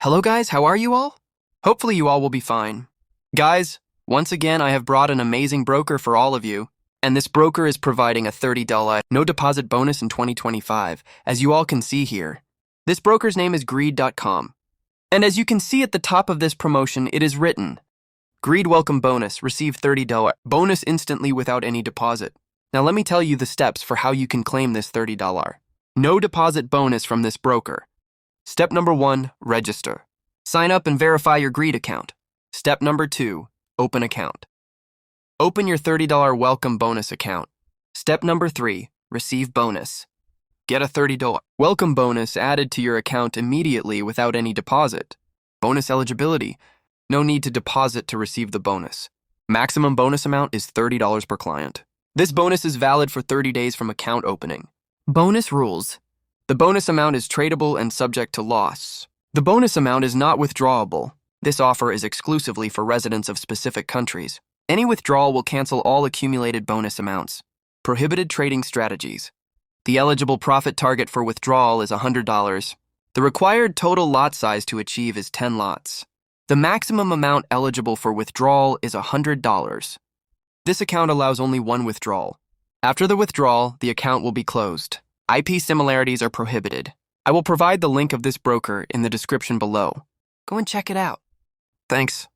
Hello guys, how are you all? Hopefully you all will be fine. Guys, once again I have brought an amazing broker for all of you, and this broker is providing a $30 no deposit bonus in 2025, as you all can see here. This broker's name is Greede.com. And as you can see at the top of this promotion, it is written, Greede welcome bonus, receive $30 bonus instantly without any deposit. Now let me tell you the steps for how you can claim this $30 no deposit bonus from this broker. Step number 1, register. Sign up and verify your Greede account. Step number 2, open account. Open your $30 welcome bonus account. Step number 3, receive bonus. Get a $30 welcome bonus added to your account immediately without any deposit. Bonus eligibility. No need to deposit to receive the bonus. Maximum bonus amount is $30 per client. This bonus is valid for 30 days from account opening. Bonus rules. The bonus amount is tradable and subject to loss. The bonus amount is not withdrawable. This offer is exclusively for residents of specific countries. Any withdrawal will cancel all accumulated bonus amounts. Prohibited trading strategies. The eligible profit target for withdrawal is $100. The required total lot size to achieve is 10 lots. The maximum amount eligible for withdrawal is $100. This account allows only one withdrawal. After the withdrawal, the account will be closed. IP similarities are prohibited. I will provide the link of this broker in the description below. Go and check it out. Thanks.